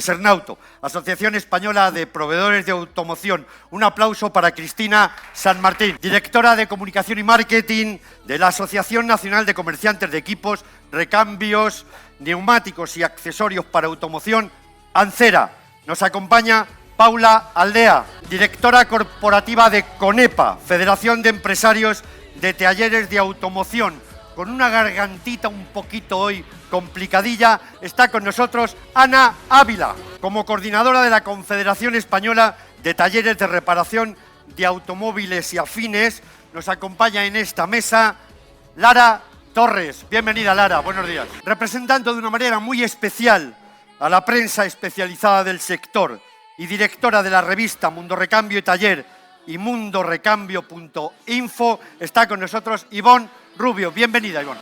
Sernauto, Asociación Española de Proveedores de Automoción. Un aplauso para Cristina San Martín, directora de Comunicación y Marketing de la Asociación Nacional de Comerciantes de Equipos, Recambios, Neumáticos y Accesorios para Automoción, ANCERA. Nos acompaña Paula Aldea, directora corporativa de CONEPA, Federación de Empresarios de Talleres de Automoción. Con una gargantita un poquito hoy complicadilla, está con nosotros Ana Ávila, como coordinadora de la Confederación Española de Talleres de Reparación de Automóviles y Afines. Nos acompaña en esta mesa Lara Torres. Bienvenida, Lara, buenos días. Representando de una manera muy especial a la prensa especializada del sector y directora de la revista Mundo Recambio y Taller y mundorecambio.info, está con nosotros Ivonne Rubio. Bienvenida, Ivonne.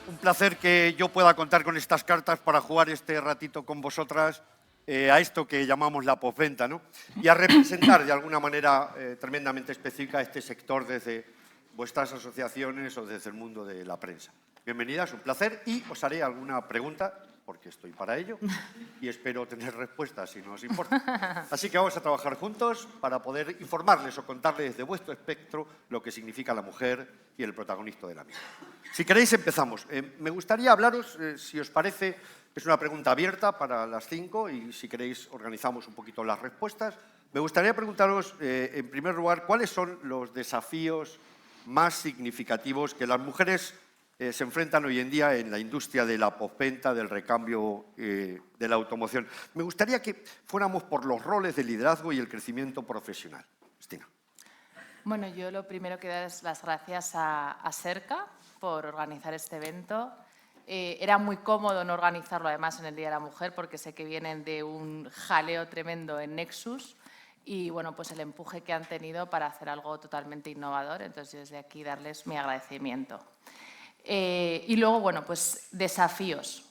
Un placer que yo pueda contar con estas cartas para jugar este ratito con vosotras a esto que llamamos la postventa, ¿no? Y a representar de alguna manera tremendamente específica este sector desde vuestras asociaciones o desde el mundo de la prensa. Bienvenida, es un placer y os haré alguna pregunta, porque estoy para ello, y espero tener respuestas si no os importa. Así que vamos a trabajar juntos para poder informarles o contarles desde vuestro espectro lo que significa la mujer y el protagonista de la misma. Si queréis, empezamos. Me gustaría hablaros, si os parece, es una pregunta abierta para las 5 y si queréis organizamos un poquito las respuestas. Me gustaría preguntaros, en primer lugar, cuáles son los desafíos más significativos que las mujeres se enfrentan hoy en día en la industria de la postventa, del recambio, de la automoción. Me gustaría que fuéramos por los roles de liderazgo y el crecimiento profesional. Cristina. Bueno, yo lo primero que dar es las gracias a Serca por organizar este evento. Era muy cómodo no organizarlo además en el Día de la Mujer porque sé que vienen de un jaleo tremendo en Nexus y bueno, pues el empuje que han tenido para hacer algo totalmente innovador. Entonces, desde aquí darles mi agradecimiento. Y luego, bueno, pues desafíos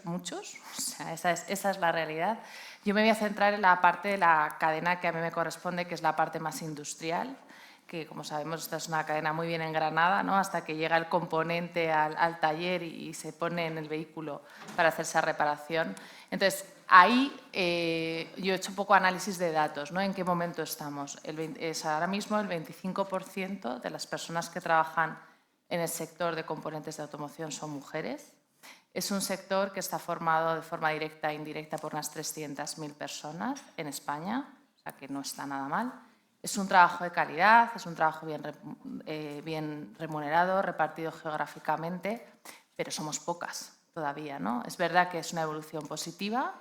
muchos, o sea, esa es la realidad. Yo me voy a centrar en la parte de la cadena que a mí me corresponde, que es la parte más industrial, que como sabemos esta es una cadena muy bien engranada, ¿no? Hasta que llega el componente al taller y se pone en el vehículo para hacer esa reparación. Entonces, ahí yo he hecho un poco análisis de datos, ¿no? ¿En qué momento estamos? Ahora mismo el 25% de las personas que trabajan en el sector de componentes de automoción son mujeres. Es un sector que está formado de forma directa e indirecta por unas 300.000 personas en España, o sea que no está nada mal. Es un trabajo de calidad, es un trabajo bien remunerado, repartido geográficamente, pero somos pocas todavía, ¿no? Es verdad que es una evolución positiva,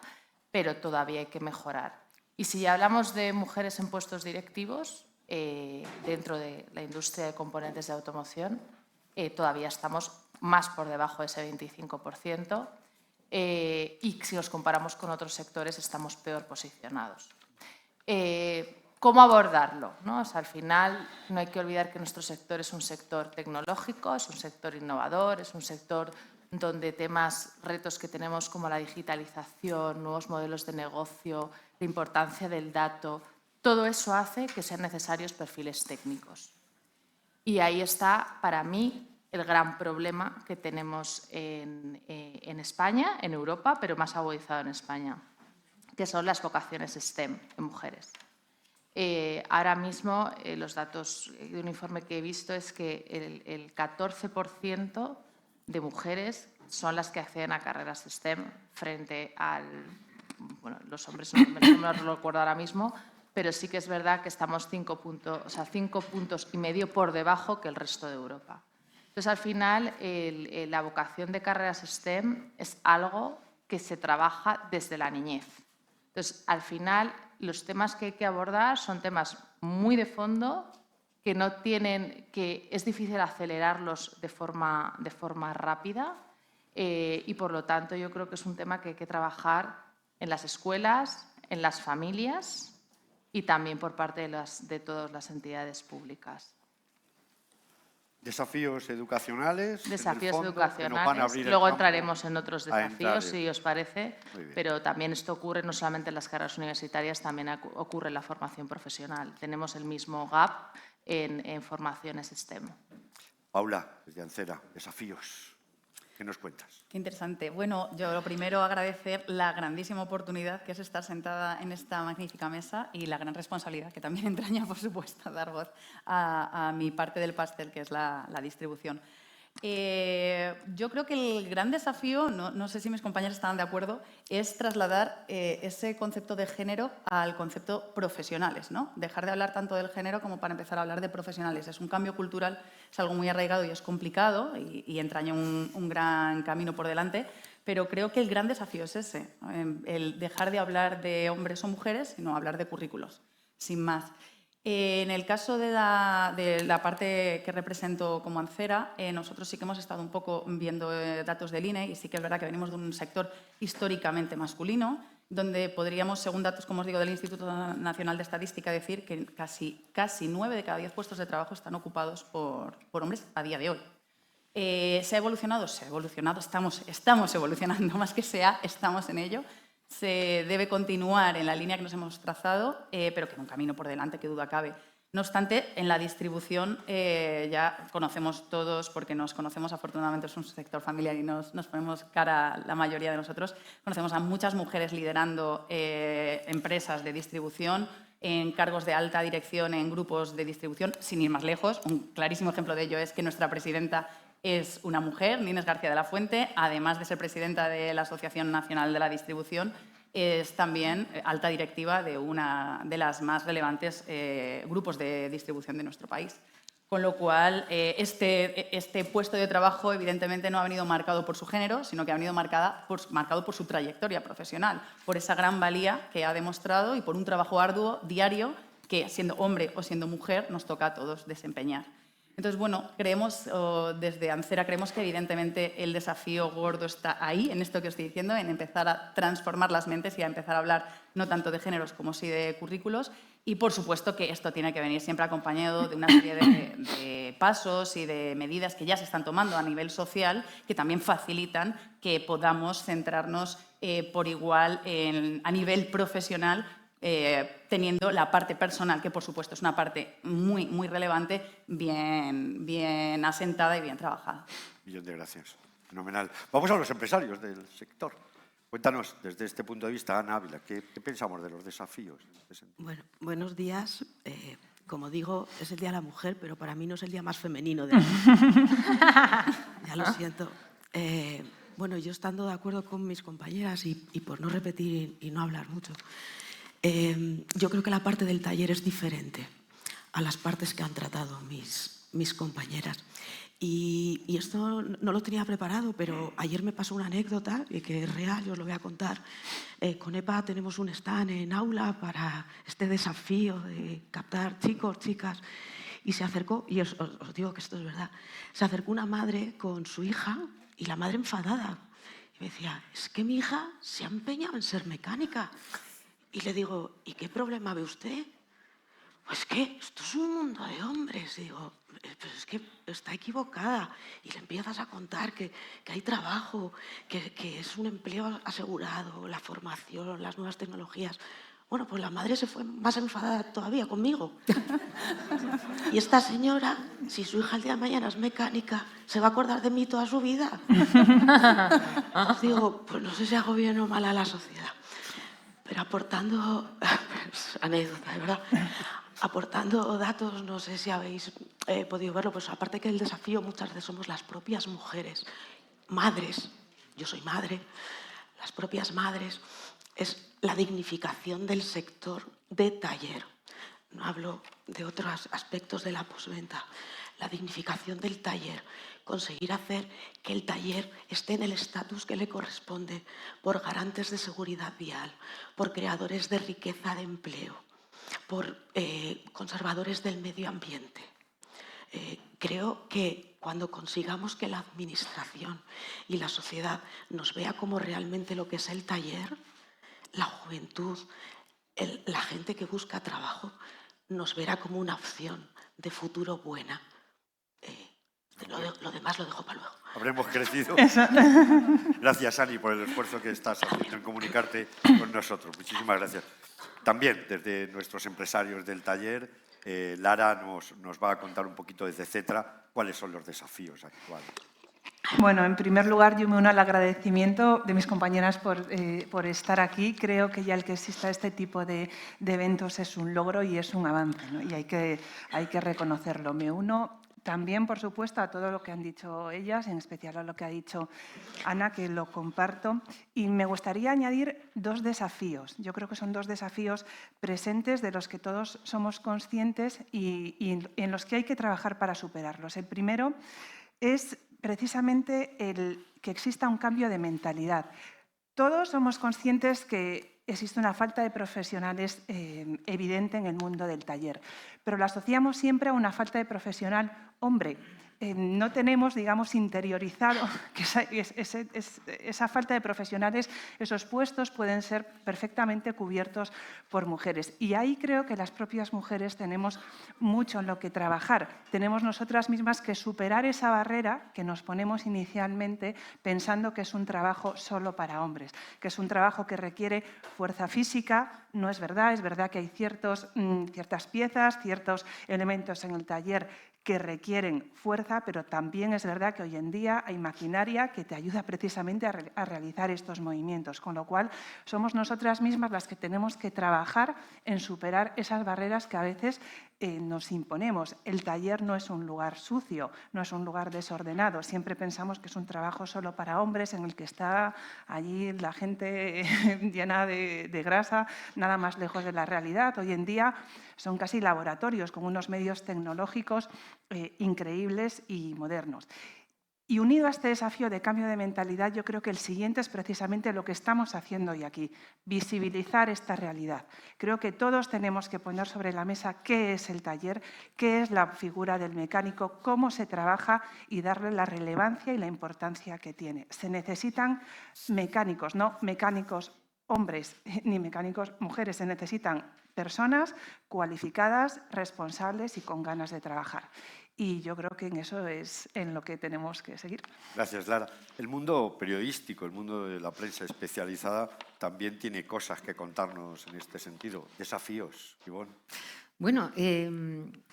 pero todavía hay que mejorar. Y si ya hablamos de mujeres en puestos directivos, dentro de la industria de componentes de automoción, todavía estamos más por debajo de ese 25% y si nos comparamos con otros sectores estamos peor posicionados. ¿Cómo abordarlo? ¿No? O sea, al final no hay que olvidar que nuestro sector es un sector tecnológico, es un sector innovador, es un sector donde retos que tenemos como la digitalización, nuevos modelos de negocio, la importancia del dato, todo eso hace que sean necesarios perfiles técnicos. Y ahí está, para mí, el gran problema que tenemos en España, en Europa, pero más agudizado en España, que son las vocaciones STEM en mujeres. Ahora mismo, los datos de un informe que he visto es que el 14% de mujeres son las que acceden a carreras STEM frente a los hombres, no lo recuerdo ahora mismo, pero sí que es verdad que estamos 5 puntos y medio por debajo que el resto de Europa. Entonces, al final, la vocación de carreras STEM es algo que se trabaja desde la niñez. Entonces, al final, los temas que hay que abordar son temas muy de fondo, que es difícil acelerarlos de forma rápida y, por lo tanto, yo creo que es un tema que hay que trabajar en las escuelas, en las familias y también por parte de todas las entidades públicas. Desafíos educacionales. Desafíos fondo, educacionales. Luego entraremos en otros desafíos, si os parece, pero también esto ocurre no solamente en las carreras universitarias, también ocurre en la formación profesional. Tenemos el mismo gap en formaciones STEM. Paula, desde ANCERA, desafíos. ¿Qué nos cuentas? Qué interesante. Bueno, yo lo primero agradecer la grandísima oportunidad que es estar sentada en esta magnífica mesa y la gran responsabilidad que también entraña, por supuesto, dar voz a mi parte del pastel, que es la distribución. Yo creo que el gran desafío, no sé si mis compañeros están de acuerdo, es trasladar ese concepto de género al concepto profesionales, ¿no? Dejar de hablar tanto del género como para empezar a hablar de profesionales. Es un cambio cultural, es algo muy arraigado y es complicado y entraña un gran camino por delante, pero creo que el gran desafío es ese, el dejar de hablar de hombres o mujeres, sino hablar de currículos, sin más. En el caso de la parte que represento como Ancera, nosotros sí que hemos estado un poco viendo datos del INE y sí que es verdad que venimos de un sector históricamente masculino, donde podríamos, según datos, como os digo, del Instituto Nacional de Estadística, decir que casi 9 de cada 10 puestos de trabajo están ocupados por hombres a día de hoy. ¿Se ha evolucionado? Se ha evolucionado, estamos evolucionando, más que estamos en ello. Se debe continuar en la línea que nos hemos trazado, pero que hay un camino por delante, que duda cabe. No obstante, en la distribución ya conocemos todos, porque nos conocemos, afortunadamente es un sector familiar y nos ponemos cara la mayoría de nosotros, conocemos a muchas mujeres liderando empresas de distribución, en cargos de alta dirección en grupos de distribución, sin ir más lejos. Un clarísimo ejemplo de ello es que nuestra presidenta es una mujer, Inés García de la Fuente, además de ser presidenta de la Asociación Nacional de la Distribución, es también alta directiva de una de las más relevantes grupos de distribución de nuestro país. Con lo cual, este puesto de trabajo evidentemente no ha venido marcado por su género, sino que ha venido marcado por su trayectoria profesional, por esa gran valía que ha demostrado y por un trabajo arduo, diario, que siendo hombre o siendo mujer nos toca a todos desempeñar. Entonces, bueno, desde Ancera creemos que evidentemente el desafío gordo está ahí, en esto que os estoy diciendo, en empezar a transformar las mentes y a empezar a hablar no tanto de géneros como sí de currículos. Y, por supuesto, que esto tiene que venir siempre acompañado de una serie de pasos y de medidas que ya se están tomando a nivel social que también facilitan que podamos centrarnos por igual a nivel profesional, teniendo la parte personal, que por supuesto es una parte muy, muy relevante, bien asentada y bien trabajada. Millón de gracias. Fenomenal. Vamos a los empresarios del sector. Cuéntanos, desde este punto de vista, Ana Ávila, ¿qué pensamos de los desafíos en este sentido? Bueno, buenos días. Como digo, es el Día de la Mujer, pero para mí no es el día más femenino del año. Ya lo siento. Bueno, yo estando de acuerdo con mis compañeras y por no repetir y no hablar mucho, yo creo que la parte del taller es diferente a las partes que han tratado mis compañeras. Y esto no lo tenía preparado, pero ayer me pasó una anécdota que es real, yo os lo voy a contar. Con EPA tenemos un stand en aula para este desafío de captar chicos, chicas, y se acercó, y os digo que esto es verdad, se acercó una madre con su hija y la madre enfadada. Y me decía, es que mi hija se ha empeñado en ser mecánica. Y le digo, ¿y qué problema ve usted? Pues que esto es un mundo de hombres. Y digo, pues es que está equivocada. Y le empiezas a contar que hay trabajo, que es un empleo asegurado, la formación, las nuevas tecnologías. Bueno, pues la madre se fue más enfadada todavía conmigo. Y esta señora, si su hija el día de mañana es mecánica, ¿se va a acordar de mí toda su vida? Digo, pues no sé si hago bien o mal a la sociedad. Pero aportando, anécdota, de verdad, aportando datos, no sé si habéis podido verlo, pues aparte que el desafío muchas veces somos las propias mujeres, madres, yo soy madre, las propias madres, es la dignificación del sector de taller. No hablo de otros aspectos de la postventa. La dignificación del taller, conseguir hacer que el taller esté en el estatus que le corresponde por garantes de seguridad vial, por creadores de riqueza de empleo, por conservadores del medio ambiente. Creo que cuando consigamos que la administración y la sociedad nos vea como realmente lo que es el taller, la juventud, la gente que busca trabajo, nos verá como una opción de futuro buena. Lo demás lo dejo para luego. Habremos crecido. Gracias, Ani, por el esfuerzo que estás haciendo en comunicarte con nosotros. Muchísimas gracias. También, desde nuestros empresarios del taller, Lara nos va a contar un poquito desde Cetra cuáles son los desafíos actuales. Bueno, en primer lugar, yo me uno al agradecimiento de mis compañeras por estar aquí. Creo que ya el que exista este tipo de eventos es un logro y es un avance, ¿no? Y hay que reconocerlo. Me uno también, por supuesto, a todo lo que han dicho ellas, en especial a lo que ha dicho Ana, que lo comparto. Y me gustaría añadir 2 desafíos. Yo creo que son 2 desafíos presentes de los que todos somos conscientes y en los que hay que trabajar para superarlos. El primero es precisamente el que exista un cambio de mentalidad. Todos somos conscientes que existe una falta de profesionales evidente en el mundo del taller, pero lo asociamos siempre a una falta de profesional hombre. No tenemos, digamos, interiorizado que esa falta de profesionales, esos puestos pueden ser perfectamente cubiertos por mujeres. Y ahí creo que las propias mujeres tenemos mucho en lo que trabajar. Tenemos nosotras mismas que superar esa barrera que nos ponemos inicialmente pensando que es un trabajo solo para hombres, que es un trabajo que requiere fuerza física. No es verdad que hay ciertas piezas, ciertos elementos en el taller que requieren fuerza, pero también es verdad que hoy en día hay maquinaria que te ayuda precisamente a realizar estos movimientos, con lo cual somos nosotras mismas las que tenemos que trabajar en superar esas barreras que a veces nos imponemos. El taller no es un lugar sucio, no es un lugar desordenado. Siempre pensamos que es un trabajo solo para hombres en el que está allí la gente llena de grasa, nada más lejos de la realidad. Hoy en día son casi laboratorios con unos medios tecnológicos increíbles y modernos. Y unido a este desafío de cambio de mentalidad, yo creo que el siguiente es precisamente lo que estamos haciendo hoy aquí, visibilizar esta realidad. Creo que todos tenemos que poner sobre la mesa qué es el taller, qué es la figura del mecánico, cómo se trabaja y darle la relevancia y la importancia que tiene. Se necesitan mecánicos, no mecánicos hombres ni mecánicos mujeres, se necesitan personas cualificadas, responsables y con ganas de trabajar. Y yo creo que en eso es en lo que tenemos que seguir. Gracias, Lara. El mundo periodístico, el mundo de la prensa especializada también tiene cosas que contarnos en este sentido. Desafíos, Ivonne. Bueno,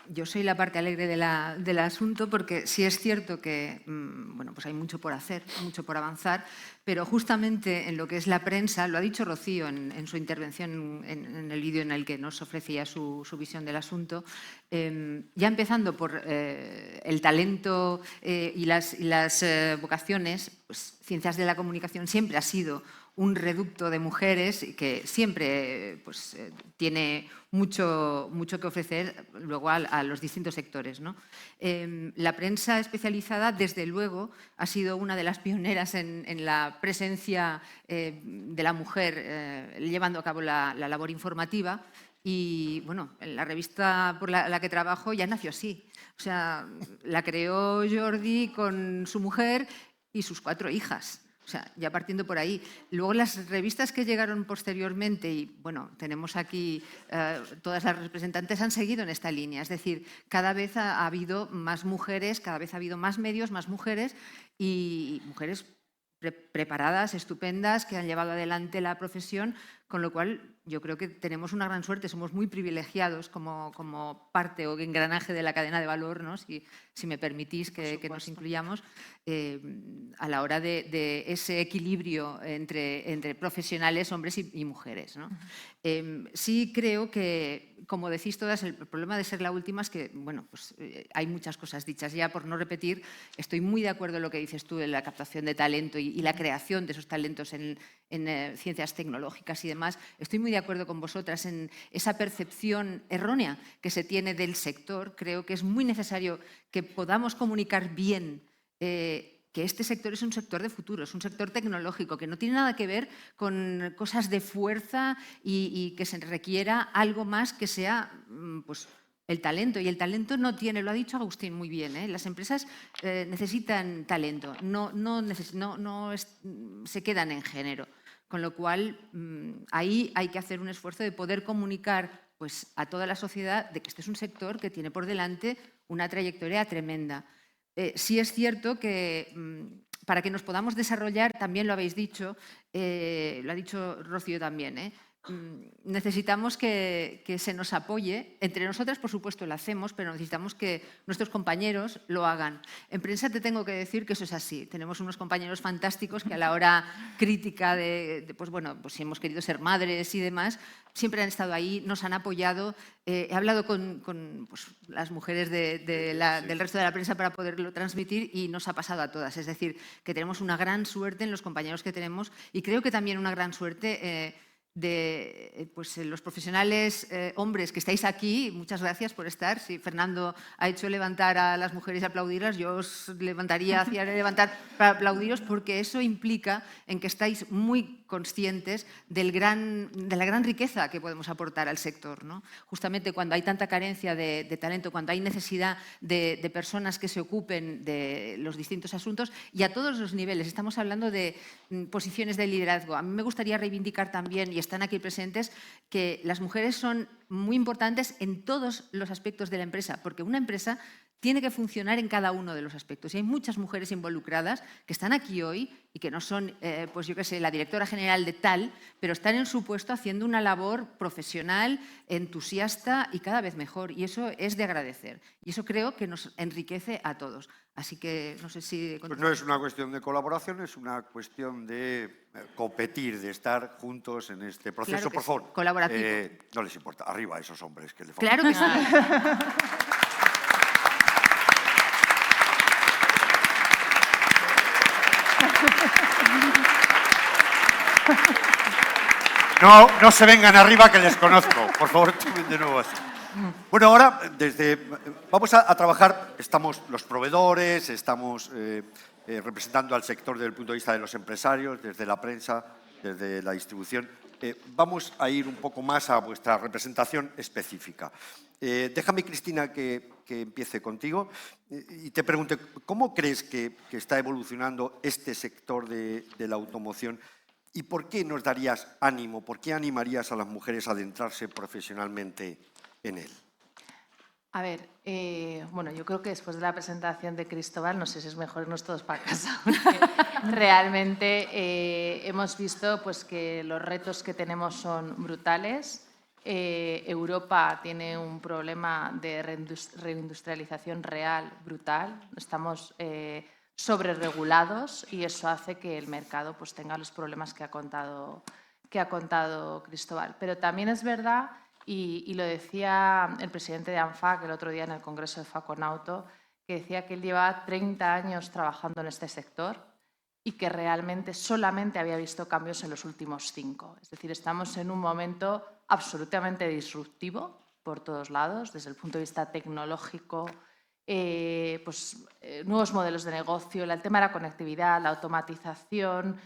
yo soy la parte alegre del asunto porque sí es cierto que bueno, pues hay mucho por hacer, mucho por avanzar, pero justamente en lo que es la prensa, lo ha dicho Rocío en su intervención en el vídeo en el que nos ofrecía su visión del asunto, ya empezando por el talento y las vocaciones, pues Ciencias de la Comunicación siempre ha sido un reducto de mujeres que siempre pues, tiene mucho que ofrecer luego a los distintos sectores, ¿no? La prensa especializada, desde luego, ha sido una de las pioneras en la presencia de la mujer llevando a cabo la labor informativa. Y, bueno, la revista por la que trabajo ya nació así. O sea, la creó Jordi con su mujer y sus 4 hijas. O sea, ya partiendo por ahí. Luego las revistas que llegaron posteriormente, y bueno, tenemos aquí todas las representantes han seguido en esta línea. Es decir, cada vez ha habido más mujeres, cada vez ha habido más medios, más mujeres y mujeres preparadas, estupendas, que han llevado adelante la profesión, con lo cual yo creo que tenemos una gran suerte, somos muy privilegiados como parte o engranaje de la cadena de valor, ¿no? Si me permitís que nos incluyamos, a la hora de ese equilibrio entre profesionales, hombres y mujeres, ¿no? Sí creo que, como decís todas, el problema de ser la última es que, bueno, pues hay muchas cosas dichas. Ya por no repetir, estoy muy de acuerdo en lo que dices tú de la captación de talento y la creación de esos talentos en ciencias tecnológicas y demás. Estoy muy de acuerdo con vosotras en esa percepción errónea que se tiene del sector. Creo que es muy necesario que podamos comunicar bien que este sector es un sector de futuro, es un sector tecnológico, que no tiene nada que ver con cosas de fuerza y que se requiera algo más que sea pues, el talento. Y el talento no tiene, lo ha dicho Agustín muy bien, ¿eh? Las empresas necesitan talento, no se quedan en género. Con lo cual, ahí hay que hacer un esfuerzo de poder comunicar pues, a toda la sociedad de que este es un sector que tiene por delante una trayectoria tremenda. Sí es cierto que para que nos podamos desarrollar, también lo habéis dicho, lo ha dicho Rocío también, necesitamos que se nos apoye. Entre nosotras, por supuesto, lo hacemos, pero necesitamos que nuestros compañeros lo hagan. En prensa te tengo que decir que eso es así. Tenemos unos compañeros fantásticos que a la hora crítica pues si hemos querido ser madres y demás, siempre han estado ahí, nos han apoyado. He hablado con pues, las mujeres del resto de la prensa para poderlo transmitir y nos ha pasado a todas. Es decir, que tenemos una gran suerte en los compañeros que tenemos y creo que también una gran suerte de pues, los profesionales hombres que estáis aquí. Muchas gracias por estar. Si Fernando ha hecho levantar a las mujeres y aplaudirlas, yo os hacía levantar para aplaudiros, porque eso implica en que estáis muy conscientes de la gran riqueza que podemos aportar al sector, ¿no? Justamente cuando hay tanta carencia de talento, cuando hay necesidad de personas que se ocupen de los distintos asuntos y a todos los niveles. Estamos hablando de posiciones de liderazgo. A mí me gustaría reivindicar también, y están aquí presentes, que las mujeres son muy importantes en todos los aspectos de la empresa, porque una empresa tiene que funcionar en cada uno de los aspectos. Y hay muchas mujeres involucradas que están aquí hoy y que no son, pues yo qué sé, la directora general de tal, pero están en su puesto haciendo una labor profesional, entusiasta y cada vez mejor. Y eso es de agradecer. Y eso creo que nos enriquece a todos. Así que no sé si... Pues no es una cuestión de colaboración, es una cuestión de competir, de estar juntos en este proceso. Claro que por favor, sí, colaborativo. No les importa, arriba a esos hombres que le faltan. Claro que sí. No se vengan arriba, que les conozco. Por favor, tomen de nuevo así. Bueno, ahora vamos a trabajar, estamos los proveedores, estamos representando al sector desde el punto de vista de los empresarios, desde la prensa, desde la distribución. Vamos a ir un poco más a vuestra representación específica. Déjame, Cristina, que empiece contigo y te pregunte, ¿cómo crees que está evolucionando este sector de la automoción? ¿Y por qué nos darías ánimo, por qué animarías a las mujeres a adentrarse profesionalmente en él? A ver, bueno, yo creo que después de la presentación de Cristóbal, no sé si es mejor irnos todos para casa, porque realmente hemos visto pues, que los retos que tenemos son brutales. Europa tiene un problema de reindustrialización real brutal. Estamos sobreregulados y eso hace que el mercado pues, tenga los problemas que ha contado Cristóbal. Pero también es verdad, y lo decía el presidente de ANFAC el otro día en el Congreso de Faconauto, que decía que él llevaba 30 años trabajando en este sector y que realmente solamente había visto cambios en los últimos 5. Es decir, estamos en un momento absolutamente disruptivo por todos lados, desde el punto de vista tecnológico, nuevos modelos de negocio, el tema de la conectividad, la automatización,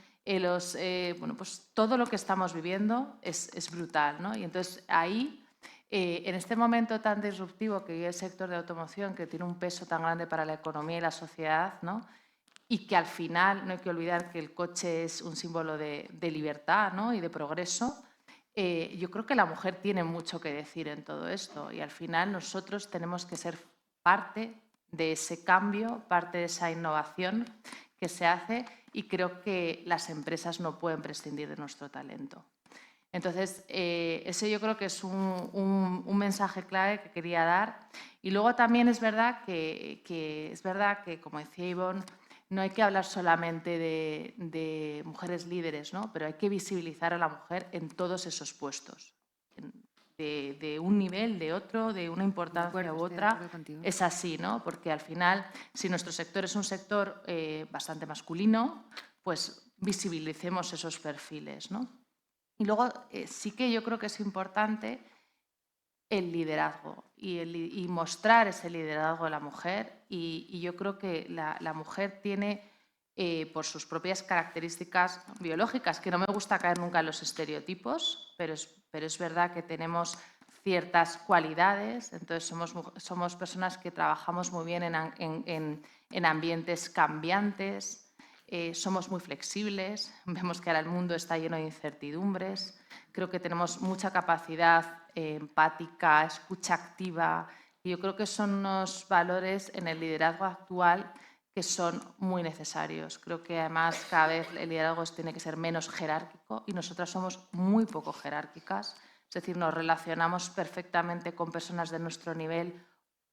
pues todo lo que estamos viviendo es brutal, ¿no? Y entonces ahí, en este momento tan disruptivo que vive el sector de automoción, que tiene un peso tan grande para la economía y la sociedad, ¿no? Y que al final no hay que olvidar que el coche es un símbolo de libertad, ¿no? Y de progreso, yo creo que la mujer tiene mucho que decir en todo esto y al final nosotros tenemos que ser parte de ese cambio, parte de esa innovación que se hace y creo que las empresas no pueden prescindir de nuestro talento. Entonces, ese yo creo que es un mensaje clave que quería dar. Y luego también es verdad que como decía Ivonne, no hay que hablar solamente de mujeres líderes, ¿no? Pero hay que visibilizar a la mujer en todos esos puestos. De un nivel, de otro, de una importancia u otra, es así, ¿no? Porque al final, si nuestro sector es un sector bastante masculino, pues visibilicemos esos perfiles, ¿no? Y luego sí que yo creo que es importante el liderazgo y mostrar ese liderazgo de la mujer y yo creo que la mujer tiene, por sus propias características biológicas, que no me gusta caer nunca en los estereotipos, pero es verdad que tenemos ciertas cualidades, entonces somos personas que trabajamos muy bien en ambientes cambiantes, somos muy flexibles, vemos que ahora el mundo está lleno de incertidumbres, creo que tenemos mucha capacidad empática, escucha activa, y yo creo que son unos valores en el liderazgo actual que son muy necesarios. Creo que además cada vez el liderazgo tiene que ser menos jerárquico y nosotras somos muy poco jerárquicas. Es decir, nos relacionamos perfectamente con personas de nuestro nivel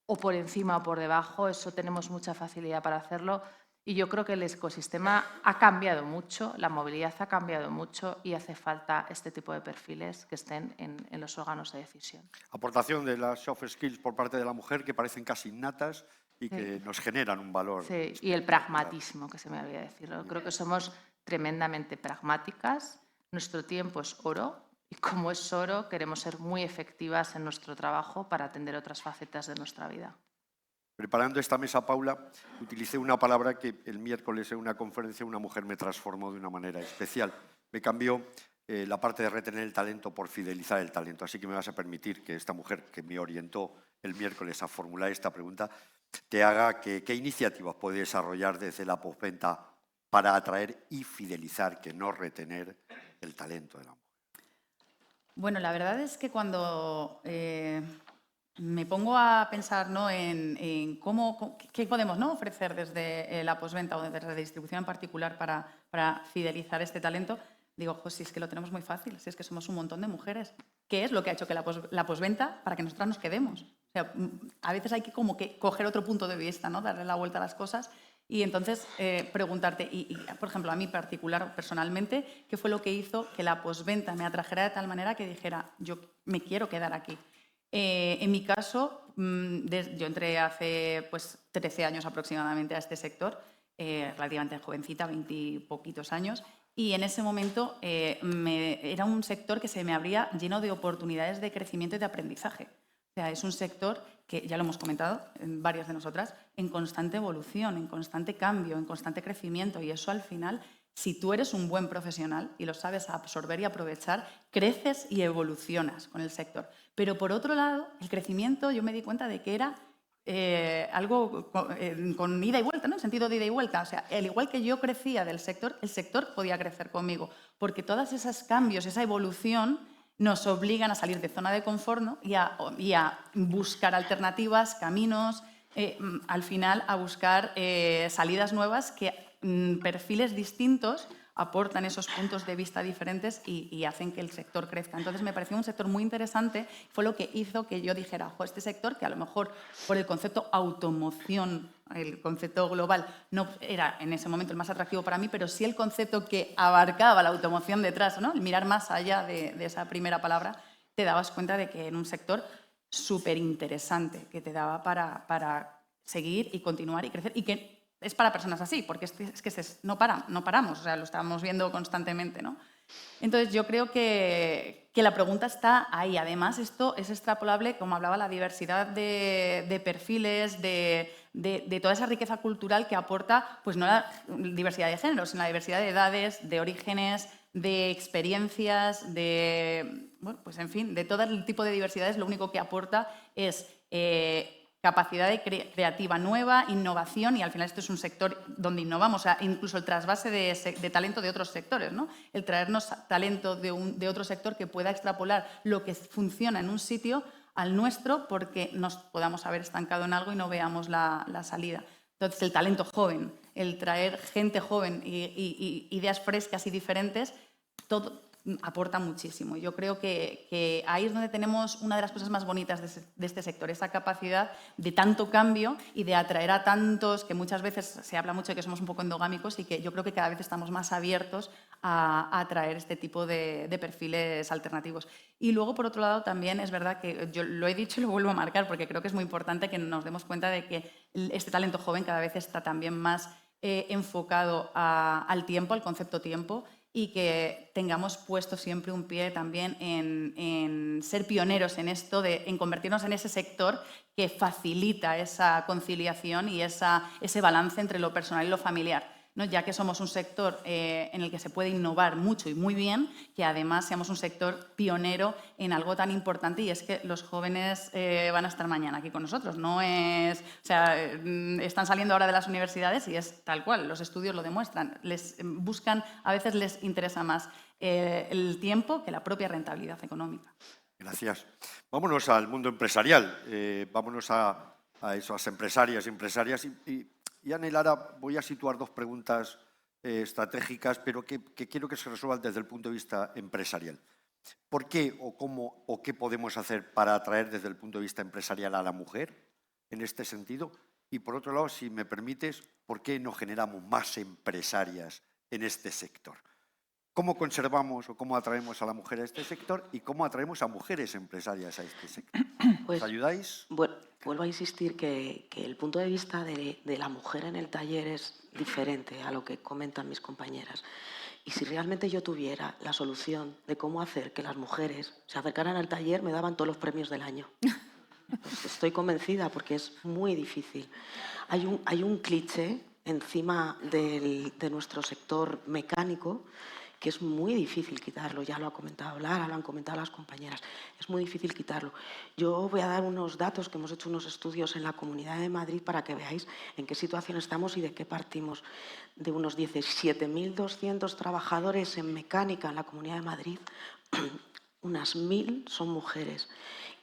o por encima o por debajo. Eso tenemos mucha facilidad para hacerlo. Y yo creo que el ecosistema ha cambiado mucho, la movilidad ha cambiado mucho y hace falta este tipo de perfiles que estén en los órganos de decisión. Aportación de las soft skills por parte de la mujer que parecen casi innatas y que nos generan un valor. Sí, y el pragmatismo, que se me olvidó decirlo. Creo que somos tremendamente pragmáticas, nuestro tiempo es oro y como es oro queremos ser muy efectivas en nuestro trabajo para atender otras facetas de nuestra vida. Preparando esta mesa, Paula, utilicé una palabra que el miércoles en una conferencia una mujer me transformó de una manera especial. Me cambió la parte de retener el talento por fidelizar el talento. Así que me vas a permitir que esta mujer que me orientó el miércoles a formular esta pregunta te haga qué iniciativas puede desarrollar desde la postventa para atraer y fidelizar, que no retener el talento de la mujer. Bueno, la verdad es que cuando me pongo a pensar, ¿no?, en qué podemos, ¿no?, ofrecer desde la postventa o desde la distribución en particular para fidelizar este talento, digo, pues si es que lo tenemos muy fácil, si es que somos un montón de mujeres. ¿Qué es lo que ha hecho que la postventa para que nosotras nos quedemos? O sea, a veces hay que como que coger otro punto de vista, ¿no?, darle la vuelta a las cosas y entonces preguntarte, por ejemplo, a mí particular, personalmente, ¿qué fue lo que hizo que la postventa me atrajera de tal manera que dijera, yo me quiero quedar aquí? En mi caso, yo entré hace 13 años aproximadamente a este sector, relativamente jovencita, 20 y poquitos años, y en ese momento era un sector que se me abría lleno de oportunidades de crecimiento y de aprendizaje. O sea, es un sector que, ya lo hemos comentado en varias de nosotras, en constante evolución, en constante cambio, en constante crecimiento, y eso al final, si tú eres un buen profesional y lo sabes absorber y aprovechar, creces y evolucionas con el sector. Pero por otro lado, el crecimiento, yo me di cuenta de que era algo con ida y vuelta, ¿no?, en sentido de ida y vuelta. O sea, al igual que yo crecía del sector, el sector podía crecer conmigo, porque todos esos cambios, esa evolución, nos obligan a salir de zona de confort, ¿no?, y a buscar alternativas, caminos, al final a buscar salidas nuevas que perfiles distintos aportan esos puntos de vista diferentes y hacen que el sector crezca. Entonces me pareció un sector muy interesante, fue lo que hizo que yo dijera, este sector que a lo mejor por el concepto automoción, el concepto global, no era en ese momento el más atractivo para mí, pero sí el concepto que abarcaba la automoción detrás, ¿no?, el mirar más allá de esa primera palabra, te dabas cuenta de que en un sector súper interesante, que te daba para seguir y continuar y crecer, y que es para personas así, porque es que no paramos, o sea, lo estamos viendo constantemente, ¿no? Entonces, yo creo que la pregunta está ahí. Además, esto es extrapolable, como hablaba, la diversidad de perfiles, de toda esa riqueza cultural que aporta, pues no la diversidad de géneros, sino la diversidad de edades, de orígenes, de experiencias, bueno, pues en fin, de todo el tipo de diversidades. Lo único que aporta es capacidad creativa nueva, innovación, y al final esto es un sector donde innovamos, o sea, incluso el trasvase de talento de otros sectores, ¿no?, el traernos talento de otro sector que pueda extrapolar lo que funciona en un sitio al nuestro, porque nos podamos haber estancado en algo y no veamos la salida. Entonces, el talento joven, el traer gente joven y ideas frescas y diferentes, todo aporta muchísimo. Yo creo que ahí es donde tenemos una de las cosas más bonitas de este sector, esa capacidad de tanto cambio y de atraer a tantos, que muchas veces se habla mucho de que somos un poco endogámicos, y que yo creo que cada vez estamos más abiertos a atraer este tipo de perfiles alternativos. Y luego, por otro lado, también es verdad que yo lo he dicho y lo vuelvo a marcar, porque creo que es muy importante que nos demos cuenta de que este talento joven cada vez está también más enfocado al tiempo, al concepto tiempo, y que tengamos puesto siempre un pie también en ser pioneros en esto, en convertirnos en ese sector que facilita esa conciliación y ese balance entre lo personal y lo familiar, ¿no? Ya que somos un sector en el que se puede innovar mucho y muy bien, que además seamos un sector pionero en algo tan importante, y es que los jóvenes van a estar mañana aquí con nosotros. No es, o sea, están saliendo ahora de las universidades y es tal cual, los estudios lo demuestran. A veces les interesa más el tiempo que la propia rentabilidad económica. Gracias. Vámonos al mundo empresarial, vámonos a esas empresarias y Y Ana y Lara, voy a situar dos preguntas estratégicas, pero que quiero que se resuelvan desde el punto de vista empresarial. ¿Por qué o cómo o qué podemos hacer para atraer desde el punto de vista empresarial a la mujer en este sentido? Y por otro lado, si me permites, ¿por qué no generamos más empresarias en este sector? ¿Cómo conservamos o cómo atraemos a la mujer a este sector y cómo atraemos a mujeres empresarias a este sector? Pues, ¿Os ayudáis? Bueno, vuelvo a insistir que el punto de vista de la mujer en el taller es diferente a lo que comentan mis compañeras. Y si realmente yo tuviera la solución de cómo hacer que las mujeres se acercaran al taller, me daban todos los premios del año. Pues estoy convencida porque es muy difícil. Hay un cliché encima de nuestro sector mecánico que es muy difícil quitarlo. Ya lo ha comentado Lara, lo han comentado las compañeras. Es muy difícil quitarlo. Yo voy a dar unos datos que hemos hecho unos estudios en la Comunidad de Madrid para que veáis en qué situación estamos y de qué partimos. De unos 17.200 trabajadores en mecánica en la Comunidad de Madrid, unas 1.000 son mujeres.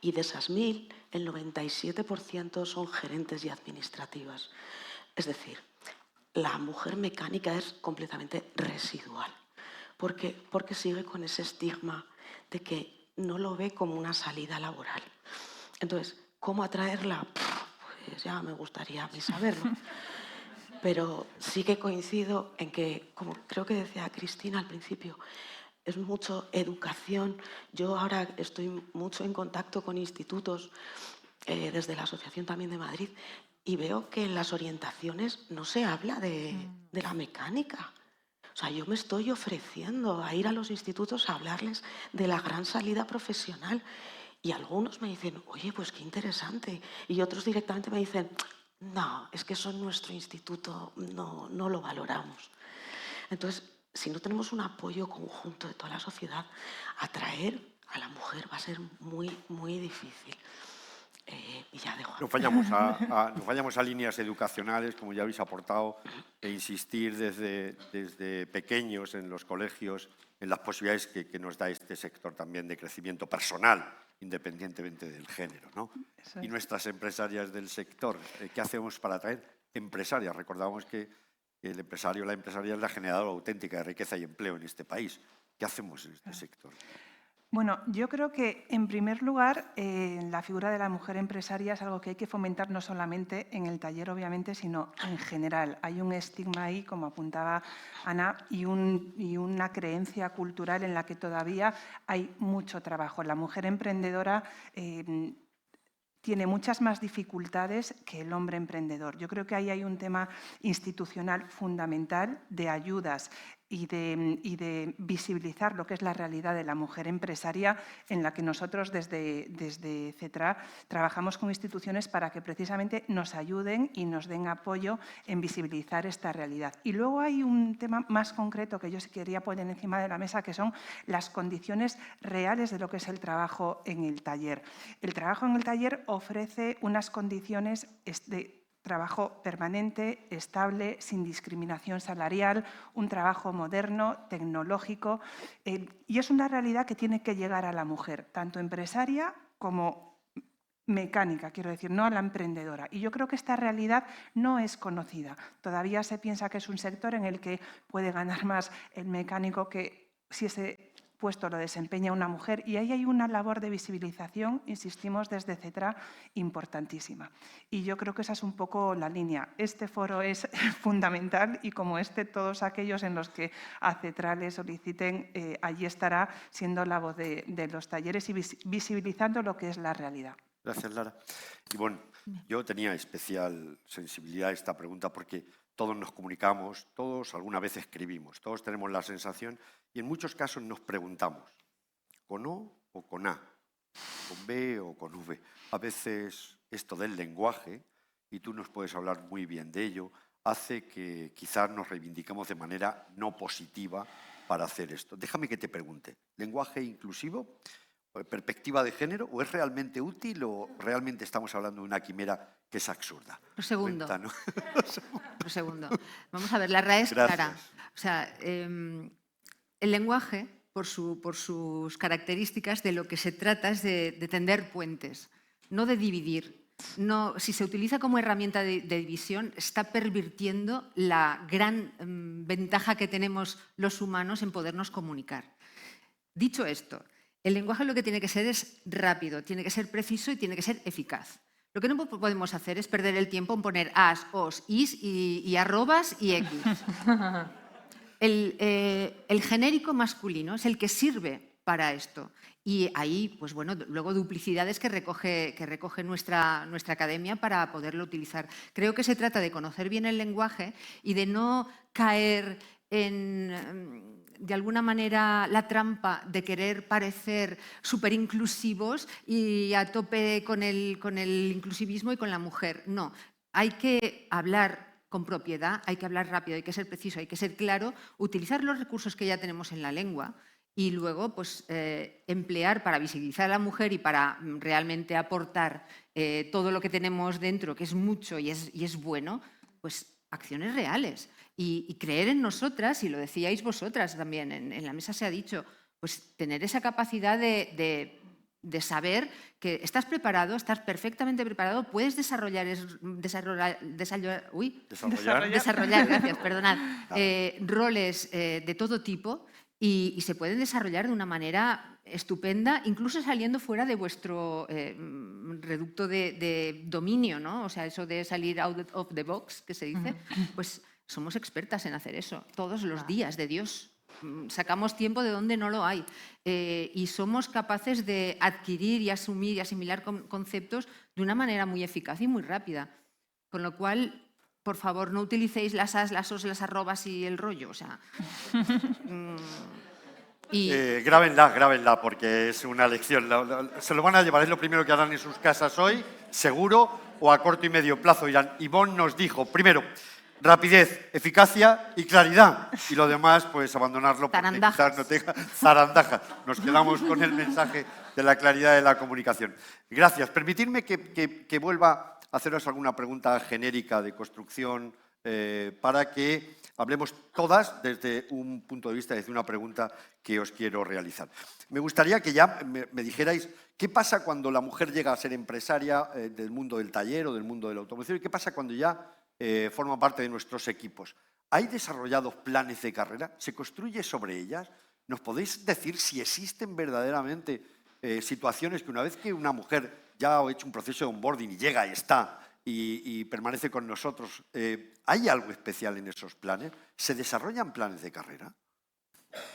Y de esas 1.000, el 97% son gerentes y administrativas. Es decir, la mujer mecánica es completamente residual. ¿Por qué? Porque sigue con ese estigma de que no lo ve como una salida laboral. Entonces, ¿cómo atraerla? Pues ya me gustaría a mí saberlo. Pero sí que coincido en que, como creo que decía Cristina al principio, es mucho educación. Yo ahora estoy mucho en contacto con institutos, desde la Asociación también de Madrid, y veo que en las orientaciones no se habla de la mecánica. O sea, yo me estoy ofreciendo a ir a los institutos a hablarles de la gran salida profesional. Y algunos me dicen, oye, pues qué interesante. Y otros directamente me dicen, no, es que eso en nuestro instituto no lo valoramos. Entonces, si no tenemos un apoyo conjunto de toda la sociedad, atraer a la mujer va a ser muy, muy difícil. Y ya dejo. Nos vayamos a líneas educacionales, como ya habéis aportado, e insistir desde pequeños en los colegios en las posibilidades que nos da este sector también de crecimiento personal, independientemente del género, ¿no? Y nuestras empresarias del sector, ¿qué hacemos para atraer empresarias? Recordamos que el empresario o la empresaria es la generadora auténtica de riqueza y empleo en este país. ¿Qué hacemos en este sector? Bueno, yo creo que, en primer lugar, la figura de la mujer empresaria es algo que hay que fomentar no solamente en el taller, obviamente, sino en general. Hay un estigma ahí, como apuntaba Ana, y una creencia cultural en la que todavía hay mucho trabajo. La mujer emprendedora tiene muchas más dificultades que el hombre emprendedor. Yo creo que ahí hay un tema institucional fundamental de ayudas y de visibilizar lo que es la realidad de la mujer empresaria, en la que nosotros desde CETRA trabajamos con instituciones para que precisamente nos ayuden y nos den apoyo en visibilizar esta realidad. Y luego hay un tema más concreto que yo sí quería poner encima de la mesa, que son las condiciones reales de lo que es el trabajo en el taller. El trabajo en el taller ofrece unas condiciones de trabajo permanente, estable, sin discriminación salarial, un trabajo moderno, tecnológico, y es una realidad que tiene que llegar a la mujer, tanto empresaria como mecánica, quiero decir, no a la emprendedora. Y yo creo que esta realidad no es conocida. Todavía se piensa que es un sector en el que puede ganar más el mecánico que si ese puesto lo desempeña una mujer, y ahí hay una labor de visibilización, insistimos desde CETRA, importantísima. Y yo creo que esa es un poco la línea. Este foro es fundamental y, como todos aquellos en los que a CETRA le soliciten, allí estará siendo la voz de los talleres y visibilizando lo que es la realidad. Gracias, Lara. Y bueno, yo tenía especial sensibilidad a esta pregunta porque todos nos comunicamos, todos alguna vez escribimos, todos tenemos la sensación y en muchos casos nos preguntamos, ¿con O o con A? ¿Con B o con V? A veces esto del lenguaje, y tú nos puedes hablar muy bien de ello, hace que quizás nos reivindiquemos de manera no positiva para hacer esto. Déjame que te pregunte, ¿lenguaje inclusivo? ¿Perspectiva de género? ¿O es realmente útil o realmente estamos hablando de una quimera que es absurda? Lo segundo. Cuéntanos. Lo segundo. Vamos a ver, la RAE es clara. O sea, el lenguaje, por sus características, de lo que se trata es de tender puentes, no de dividir. No, si se utiliza como herramienta de división, está pervirtiendo la gran ventaja que tenemos los humanos en podernos comunicar. Dicho esto, el lenguaje lo que tiene que ser es rápido, tiene que ser preciso y tiene que ser eficaz. Lo que no podemos hacer es perder el tiempo en poner as, os, is y arrobas y x. El genérico masculino es el que sirve para esto. Y ahí, pues bueno, luego duplicidades que recoge nuestra academia para poderlo utilizar. Creo que se trata de conocer bien el lenguaje y de no caer en, de alguna manera, la trampa de querer parecer súper inclusivos y a tope con el inclusivismo y con la mujer. No, hay que hablar con propiedad, hay que hablar rápido, hay que ser preciso, hay que ser claro, utilizar los recursos que ya tenemos en la lengua y luego pues, emplear para visibilizar a la mujer y para realmente aportar todo lo que tenemos dentro, que es mucho y es bueno, pues acciones reales. Y creer en nosotras, y lo decíais vosotras también, en la mesa se ha dicho, pues tener esa capacidad de saber que estás preparado, estás perfectamente preparado, puedes desarrollar, gracias, perdonad, roles de todo tipo y se pueden desarrollar de una manera estupenda, incluso saliendo fuera de vuestro reducto de dominio, ¿no? O sea, eso de salir out of the box, que se dice, pues somos expertas en hacer eso todos los días, de Dios. Sacamos tiempo de donde no lo hay y somos capaces de adquirir y asumir y asimilar conceptos de una manera muy eficaz y muy rápida. Con lo cual, por favor, no utilicéis las as, las os, las arrobas y el rollo. O sea, Grábenla, porque es una lección. Se lo van a llevar, es lo primero que harán en sus casas hoy, seguro, o a corto y medio plazo. Irán. Ivonne nos dijo, primero, rapidez, eficacia y claridad. Y lo demás, pues abandonarlo porque quizás no tenga zarandajas. Nos quedamos con el mensaje de la claridad de la comunicación. Gracias. Permitidme que vuelva a haceros alguna pregunta genérica de construcción para que hablemos todas desde un punto de vista, desde una pregunta que os quiero realizar. Me gustaría que ya me dijerais qué pasa cuando la mujer llega a ser empresaria del mundo del taller o del mundo de la automoción y qué pasa cuando ya forma parte de nuestros equipos. ¿Hay desarrollados planes de carrera? ¿Se construye sobre ellas? ¿Nos podéis decir si existen verdaderamente situaciones que una vez que una mujer ya ha hecho un proceso de onboarding y llega y está y permanece con nosotros, ¿hay algo especial en esos planes? ¿Se desarrollan planes de carrera?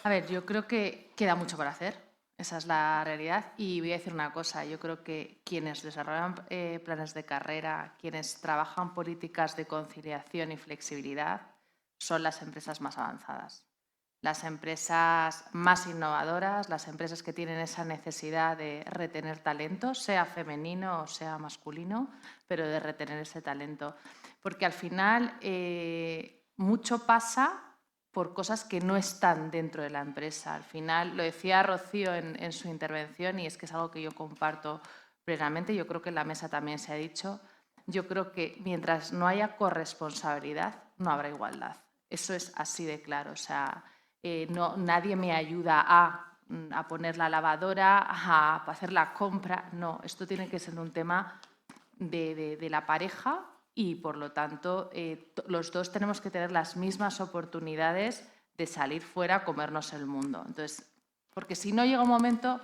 A ver, yo creo que queda mucho por hacer. Esa es la realidad. Y voy a decir una cosa, yo creo que quienes desarrollan planes de carrera, quienes trabajan políticas de conciliación y flexibilidad, son las empresas más avanzadas. Las empresas más innovadoras, las empresas que tienen esa necesidad de retener talento, sea femenino o sea masculino, pero de retener ese talento. Porque al final mucho pasa por cosas que no están dentro de la empresa. Al final, lo decía Rocío en su intervención y es que es algo que yo comparto plenamente, yo creo que en la mesa también se ha dicho, yo creo que mientras no haya corresponsabilidad, no habrá igualdad. Eso es así de claro. O sea, nadie me ayuda a poner la lavadora, a hacer la compra. No, esto tiene que ser un tema de la pareja y, por lo tanto, los dos tenemos que tener las mismas oportunidades de salir fuera a comernos el mundo. Entonces, porque si no llega un momento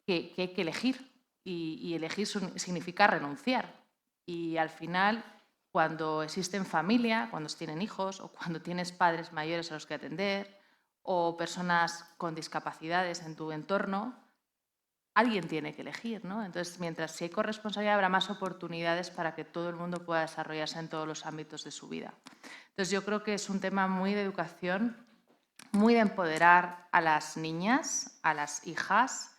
que hay que elegir y elegir significa renunciar. Y al final, cuando existen familia, cuando se tienen hijos o cuando tienes padres mayores a los que atender o personas con discapacidades en tu entorno, alguien tiene que elegir, ¿no? Entonces, mientras si hay corresponsabilidad, habrá más oportunidades para que todo el mundo pueda desarrollarse en todos los ámbitos de su vida. Entonces, yo creo que es un tema muy de educación, muy de empoderar a las niñas, a las hijas.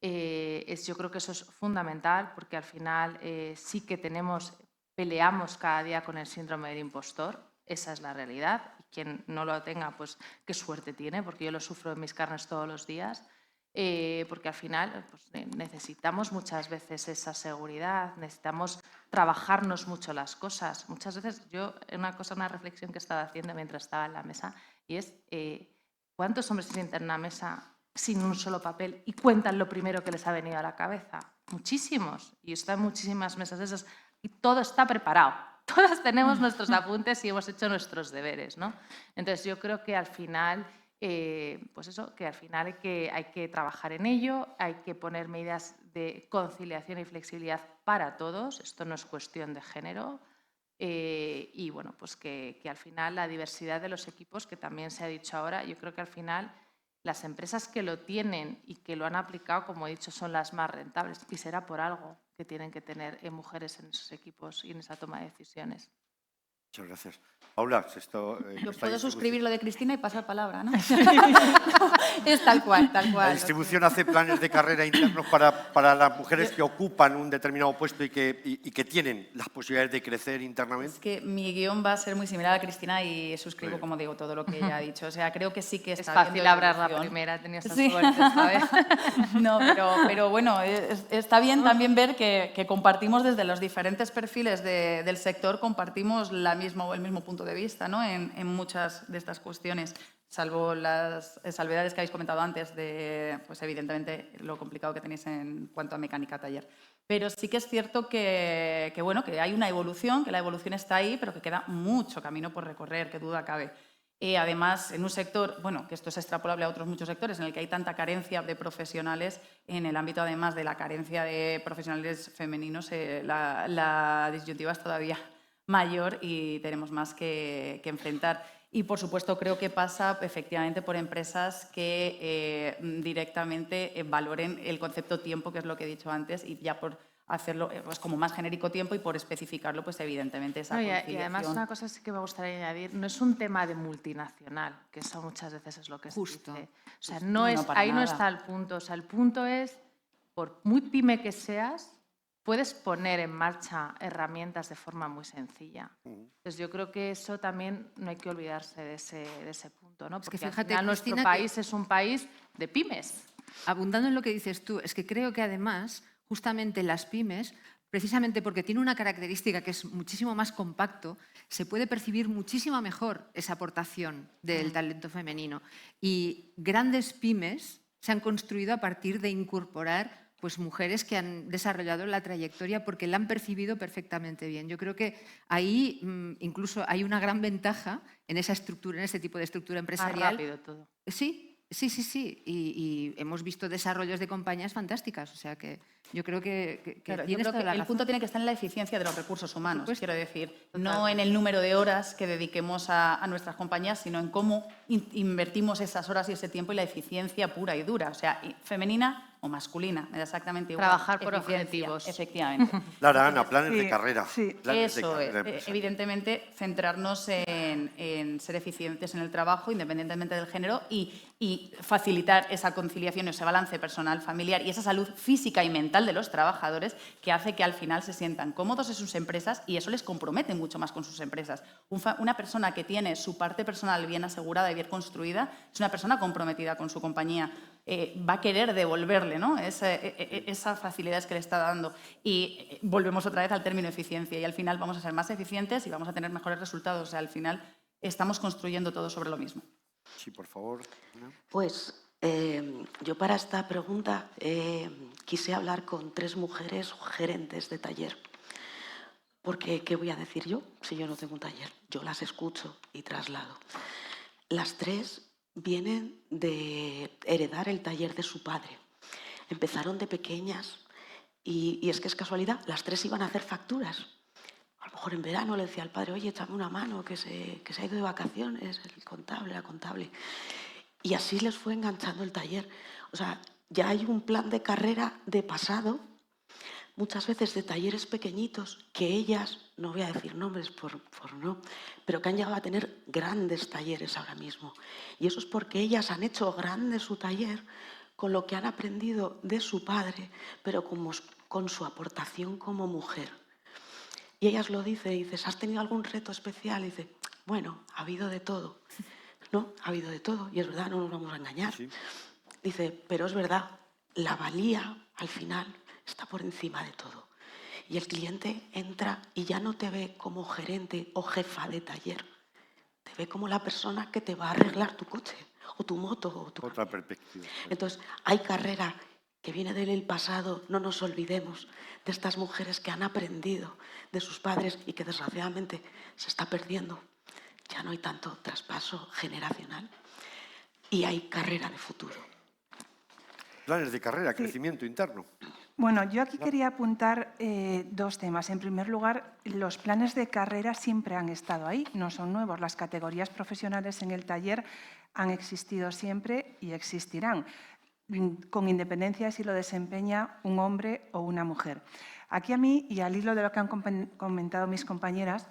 Yo creo que eso es fundamental porque al final sí que peleamos cada día con el síndrome del impostor. Esa es la realidad. Quien no lo tenga, pues qué suerte tiene, porque yo lo sufro en mis carnes todos los días. Porque al final pues, necesitamos muchas veces esa seguridad, necesitamos trabajarnos mucho las cosas. Muchas veces una reflexión que estaba haciendo mientras estaba en la mesa y es ¿cuántos hombres se sientan en una mesa sin un solo papel y cuentan lo primero que les ha venido a la cabeza? Muchísimos. Y están muchísimas mesas de esas y todo está preparado. Todas tenemos nuestros apuntes y hemos hecho nuestros deberes, ¿no? Entonces, yo creo que al final, pues eso, que al final hay que trabajar en ello, hay que poner medidas de conciliación y flexibilidad para todos. Esto no es cuestión de género. Y bueno, pues que al final la diversidad de los equipos, que también se ha dicho ahora, yo creo que al final las empresas que lo tienen y que lo han aplicado, como he dicho, son las más rentables y será por algo que tienen que tener mujeres en esos equipos y en esa toma de decisiones. Muchas gracias. Paula, Yo puedo suscribir lo de Cristina y pasar palabra, ¿no? Es tal cual, tal cual. La distribución hace planes de carrera internos para las mujeres que ocupan un determinado puesto y que tienen las posibilidades de crecer internamente. Es que mi guión va a ser muy similar a Cristina y suscribo, como digo, todo lo que ella ha dicho. O sea, creo que sí que está Es fácil hablar la evolución. primera, tenía esa Sí. suerte, ¿sabes? No, pero bueno, está bien también ver que compartimos desde los diferentes perfiles del sector, compartimos el mismo punto de vista, ¿no? en muchas de estas cuestiones, salvo las salvedades que habéis comentado antes de, pues evidentemente, lo complicado que tenéis en cuanto a mecánica taller. Pero sí que es cierto bueno, que hay una evolución, que la evolución está ahí, pero que queda mucho camino por recorrer, que duda cabe. Además, en un sector, bueno, que esto es extrapolable a otros muchos sectores, en el que hay tanta carencia de profesionales, en el ámbito además de la carencia de profesionales femeninos, la disyuntiva es todavía mayor y tenemos más que enfrentar. Y, por supuesto, creo que pasa efectivamente por empresas que directamente valoren el concepto tiempo, que es lo que he dicho antes, y ya por hacerlo pues, como más genérico tiempo y por especificarlo, pues evidentemente esa conciliación. Y además una cosa sí que me gustaría añadir, no es un tema de multinacional, que eso muchas veces es lo que se Justo. dice. O sea, No, para ahí no nada. está el punto. O sea, el punto es, por muy pyme que seas, puedes poner en marcha herramientas de forma muy sencilla. Entonces, yo creo que eso también no hay que olvidarse de ese punto, ¿no? Es que Porque fíjate, al final nuestro Cristina, país es un país de pymes. Abundando en lo que dices tú, es que creo que además, justamente las pymes, precisamente porque tiene una característica que es muchísimo más compacto, se puede percibir muchísimo mejor esa aportación del talento femenino. Y grandes pymes se han construido a partir de incorporar pues, mujeres que han desarrollado la trayectoria porque la han percibido perfectamente bien. Yo creo que ahí incluso hay una gran ventaja en esa estructura, en ese tipo de estructura Más empresarial. rápido todo. Sí. Y hemos visto desarrollos de compañías fantásticas. O sea que yo creo que Claro, yo tienes creo toda que la el razón. punto tiene que estar en la eficiencia de los recursos humanos, supuesto. quiero decir, no en el número de horas que dediquemos a nuestras compañías, sino en cómo invertimos esas horas y ese tiempo y la eficiencia pura y dura, o sea, femenina o masculina, me da exactamente igual. Trabajar por Eficiencia, objetivos. Efectivamente. Lara, Ana, planes de Sí, carrera. sí. Planes de Eso carrera es, empresarial. evidentemente, centrarnos en ser eficientes en el trabajo, independientemente del género, y facilitar esa conciliación, ese balance personal, familiar y esa salud física y mental de los trabajadores que hace que al final se sientan cómodos en sus empresas y eso les compromete mucho más con sus empresas. Una persona que tiene su parte personal bien asegurada y bien construida es una persona comprometida con su compañía. Va a querer devolverle, ¿no? Esas facilidades que le está dando. Y volvemos otra vez al término eficiencia y al final vamos a ser más eficientes y vamos a tener mejores resultados. O sea, al final estamos construyendo todo sobre lo mismo. Sí, por favor. Ana. Pues yo para esta pregunta quise hablar con 3 mujeres gerentes de taller. Porque, ¿qué voy a decir yo si yo no tengo un taller? Yo las escucho y traslado. Las 3 vienen de heredar el taller de su padre. Empezaron de pequeñas y es que es casualidad, las 3 iban a hacer facturas. A lo mejor en verano le decía al padre, oye, échame una mano, que se ha ido de vacaciones, el contable, la contable. Y así les fue enganchando el taller. O sea, ya hay un plan de carrera de pasado, muchas veces de talleres pequeñitos, que ellas, no voy a decir nombres por no, pero que han llegado a tener grandes talleres ahora mismo. Y eso es porque ellas han hecho grande su taller con lo que han aprendido de su padre, pero con su aportación como mujer. Y ellas lo dicen, ¿has tenido algún reto especial? Y dice, bueno, ha habido de todo. No, ha habido de todo, y es verdad, no nos vamos a engañar. Sí. Dice, pero es verdad, la valía al final está por encima de todo. Y el cliente entra y ya no te ve como gerente o jefa de taller, te ve como la persona que te va a arreglar tu coche, o tu moto, o tu... Otra perspectiva. Entonces, hay carrera que viene del pasado, no nos olvidemos de estas mujeres que han aprendido de sus padres y que desgraciadamente se está perdiendo. Ya no hay tanto traspaso generacional y hay carrera de futuro. Planes de carrera, crecimiento interno. Bueno, yo aquí quería apuntar dos temas. En primer lugar, los planes de carrera siempre han estado ahí, no son nuevos. Las categorías profesionales en el taller han existido siempre y existirán, con independencia de si lo desempeña un hombre o una mujer. Aquí a mí, y al hilo de lo que han comentado mis compañeras,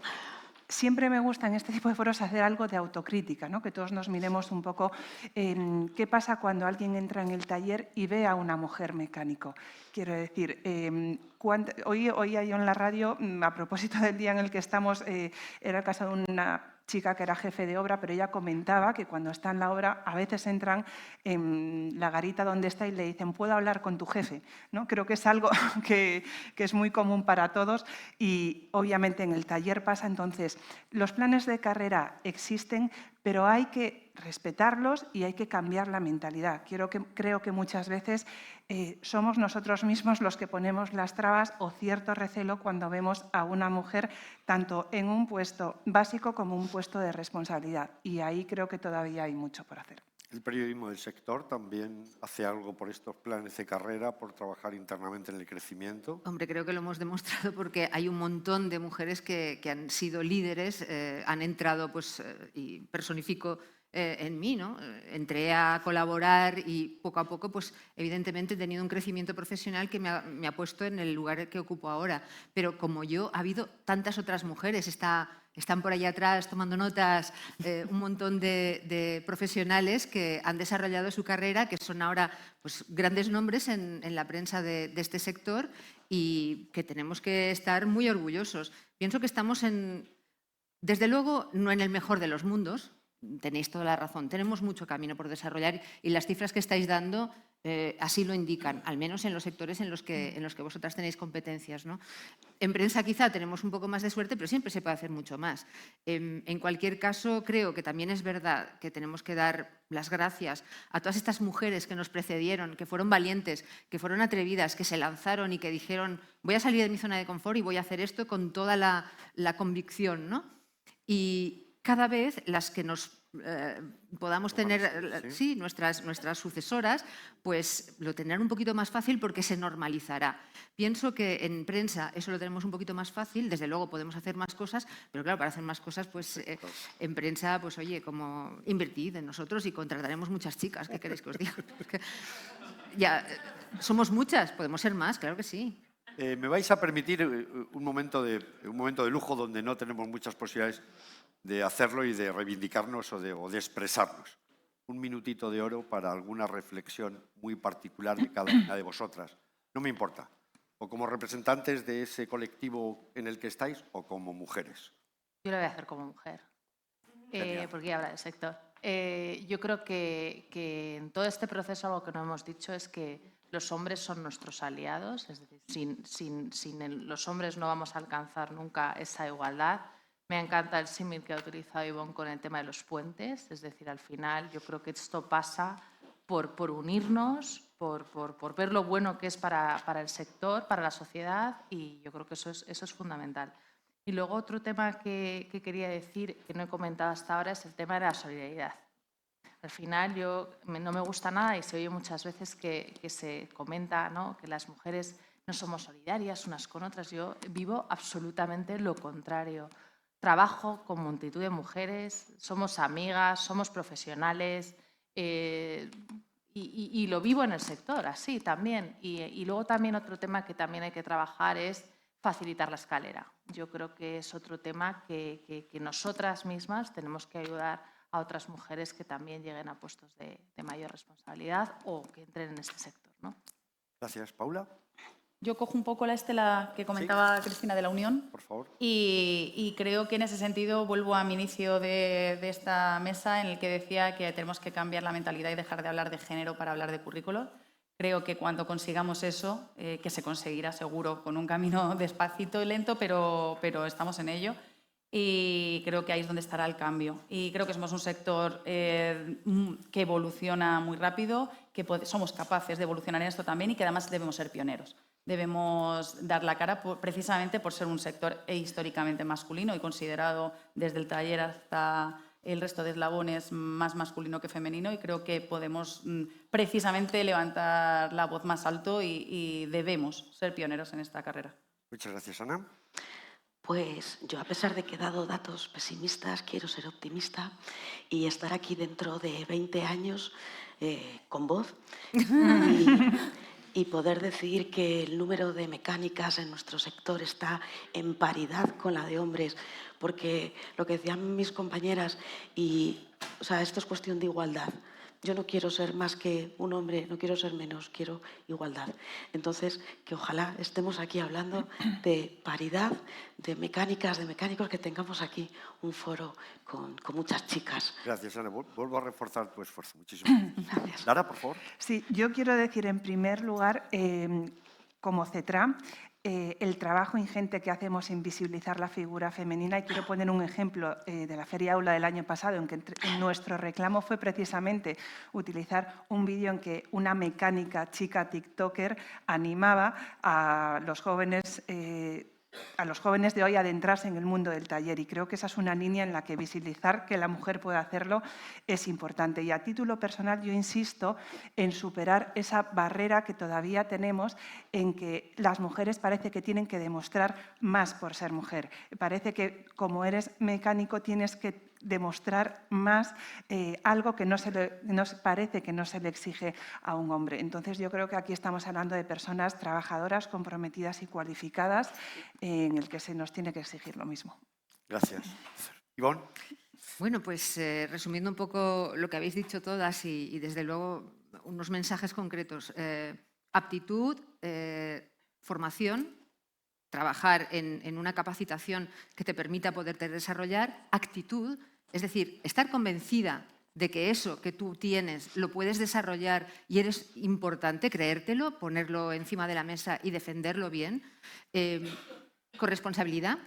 siempre me gusta en este tipo de foros hacer algo de autocrítica, ¿no? Que todos nos miremos un poco qué pasa cuando alguien entra en el taller y ve a una mujer mecánico. Quiero decir, hoy oía yo en la radio, a propósito del día en el que estamos, era el caso de una chica que era jefe de obra, pero ella comentaba que cuando está en la obra a veces entran en la garita donde está y le dicen ¿puedo hablar con tu jefe? ¿No? Creo que es algo que es muy común para todos y obviamente en el taller pasa. Entonces, los planes de carrera existen, pero hay que respetarlos y hay que cambiar la mentalidad. Creo que muchas veces somos nosotros mismos los que ponemos las trabas o cierto recelo cuando vemos a una mujer tanto en un puesto básico como un puesto de responsabilidad. Y ahí creo que todavía hay mucho por hacer. ¿El periodismo del sector también hace algo por estos planes de carrera, por trabajar internamente en el crecimiento? Hombre, creo que lo hemos demostrado porque hay un montón de mujeres que han sido líderes, han entrado, pues, y personifico en mí, ¿no? Entré a colaborar y poco a poco, pues, evidentemente he tenido un crecimiento profesional que me ha puesto en el lugar que ocupo ahora. Pero como yo, ha habido tantas otras mujeres, están por allá atrás tomando notas, un montón de profesionales que han desarrollado su carrera, que son ahora pues, grandes nombres en la prensa de este sector y que tenemos que estar muy orgullosos. Pienso que estamos desde luego, no en el mejor de los mundos, tenéis toda la razón, tenemos mucho camino por desarrollar y las cifras que estáis dando así lo indican, al menos en los sectores en los que vosotras tenéis competencias, ¿no? En prensa quizá tenemos un poco más de suerte, pero siempre se puede hacer mucho más. En cualquier caso, creo que también es verdad que tenemos que dar las gracias a todas estas mujeres que nos precedieron, que fueron valientes, que fueron atrevidas, que se lanzaron y que dijeron voy a salir de mi zona de confort y voy a hacer esto con toda la convicción, ¿no? Y cada vez las que nos podamos tener, sí, nuestras sucesoras, pues lo tendrán un poquito más fácil porque se normalizará. Pienso que en prensa eso lo tenemos un poquito más fácil, desde luego podemos hacer más cosas, pero claro, para hacer más cosas, pues en prensa, pues oye, como invertid en nosotros y contrataremos muchas chicas, ¿qué queréis que os diga? Porque ya, somos muchas, podemos ser más, claro que sí. Me vais a permitir un momento de lujo donde no tenemos muchas posibilidades de hacerlo y de reivindicarnos o de expresarnos. Un minutito de oro para alguna reflexión muy particular de cada una de vosotras. No me importa. O como representantes de ese colectivo en el que estáis o como mujeres. Yo lo voy a hacer como mujer, porque ya habla del sector. Yo creo que en todo este proceso algo que no hemos dicho es que los hombres son nuestros aliados, es decir, sin los hombres no vamos a alcanzar nunca esa igualdad. Me encanta el símil que ha utilizado Ivonne con el tema de los puentes, es decir, al final yo creo que esto pasa por unirnos, por ver lo bueno que es para el sector, para la sociedad, y yo creo que eso es fundamental. Y luego otro tema que quería decir, que no he comentado hasta ahora, es el tema de la solidaridad. Al final no me gusta nada y se oye muchas veces que se comenta, ¿no?, que las mujeres no somos solidarias unas con otras. Yo vivo absolutamente lo contrario. Trabajo con multitud de mujeres, somos amigas, somos profesionales y lo vivo en el sector, así también. Y luego también otro tema que también hay que trabajar es facilitar la escalera. Yo creo que es otro tema que nosotras mismas tenemos que ayudar a otras mujeres que también lleguen a puestos de mayor responsabilidad o que entren en este sector, ¿no? Gracias. Paula. Yo cojo un poco la estela que comentaba Cristina de la Unión. Por favor. Y creo que en ese sentido vuelvo a mi inicio de esta mesa en el que decía que tenemos que cambiar la mentalidad y dejar de hablar de género para hablar de currículos. Creo que cuando consigamos eso, que se conseguirá seguro con un camino despacito y lento, pero estamos en ello. Y creo que ahí es donde estará el cambio. Y creo que somos un sector que evoluciona muy rápido, que somos capaces de evolucionar en esto también y que además debemos ser pioneros. Debemos dar la cara precisamente por ser un sector históricamente masculino y considerado desde el taller hasta el resto de eslabones más masculino que femenino, y creo que podemos precisamente levantar la voz más alto y debemos ser pioneros en esta carrera. Muchas gracias, Ana. Pues yo, a pesar de que he dado datos pesimistas, quiero ser optimista y estar aquí dentro de 20 años con voz y poder decir que el número de mecánicas en nuestro sector está en paridad con la de hombres, porque lo que decían mis compañeras, o sea, esto es cuestión de igualdad. Yo no quiero ser más que un hombre, no quiero ser menos, quiero igualdad. Entonces, que ojalá estemos aquí hablando de paridad, de mecánicas, de mecánicos, que tengamos aquí un foro con muchas chicas. Gracias, Ana. Vuelvo a reforzar tu esfuerzo. Muchísimas gracias. Lara, por favor. Sí, yo quiero decir en primer lugar, como CETRA, el trabajo ingente que hacemos en visibilizar la figura femenina, y quiero poner un ejemplo de la Feria Aula del año pasado, en que nuestro reclamo fue precisamente utilizar un vídeo en que una mecánica chica tiktoker animaba a los jóvenes de hoy a adentrarse en el mundo del taller, y creo que esa es una línea en la que visibilizar que la mujer puede hacerlo es importante. Y a título personal yo insisto en superar esa barrera que todavía tenemos en que las mujeres parece que tienen que demostrar más por ser mujer. Parece que como eres mecánico tienes que demostrar más algo que parece que no se le exige a un hombre. Entonces yo creo que aquí estamos hablando de personas trabajadoras, comprometidas y cualificadas, en el que se nos tiene que exigir lo mismo. Gracias. Ivonne. Bueno, pues resumiendo un poco lo que habéis dicho todas y desde luego unos mensajes concretos. Aptitud, formación, trabajar en una capacitación que te permita poderte desarrollar, actitud, es decir, estar convencida de que eso que tú tienes lo puedes desarrollar y eres importante, creértelo, ponerlo encima de la mesa y defenderlo bien. Corresponsabilidad.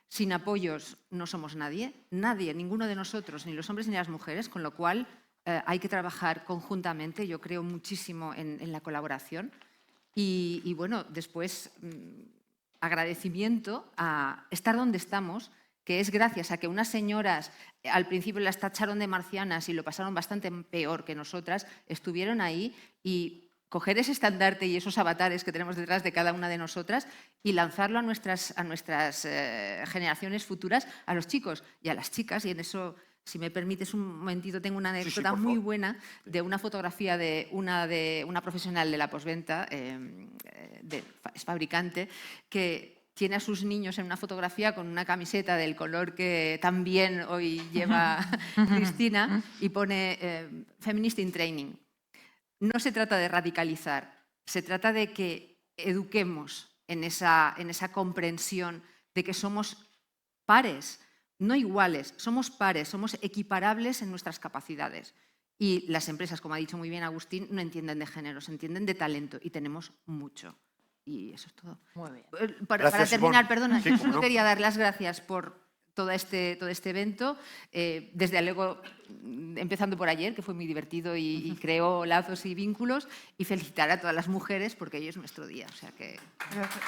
Sin apoyos no somos nadie, ninguno de nosotros, ni los hombres ni las mujeres, con lo cual hay que trabajar conjuntamente. Yo creo muchísimo en la colaboración. Y bueno, después agradecimiento a estar donde estamos, que es gracias a que unas señoras al principio las tacharon de marcianas y lo pasaron bastante peor que nosotras, estuvieron ahí, y coger ese estandarte y esos avatares que tenemos detrás de cada una de nosotras y lanzarlo a nuestras generaciones futuras, a los chicos y a las chicas. Y en eso, si me permites un momentito, tengo una anécdota muy buena de una fotografía de una profesional de la postventa, es fabricante, que tiene a sus niños en una fotografía con una camiseta del color que también hoy lleva Cristina, y pone Feminist in Training. No se trata de radicalizar, se trata de que eduquemos en esa comprensión de que somos pares, no iguales, somos pares, somos equiparables en nuestras capacidades. Y las empresas, como ha dicho muy bien Agustín, no entienden de género, se entienden de talento, y tenemos mucho. Y eso es todo. Muy bien. Para terminar, Ivonne. perdona, Sí, yo cómo no. quería dar las gracias por todo este evento, desde luego empezando por ayer, que fue muy divertido y creó lazos y vínculos, y felicitar a todas las mujeres porque hoy es nuestro día. O sea que... Gracias.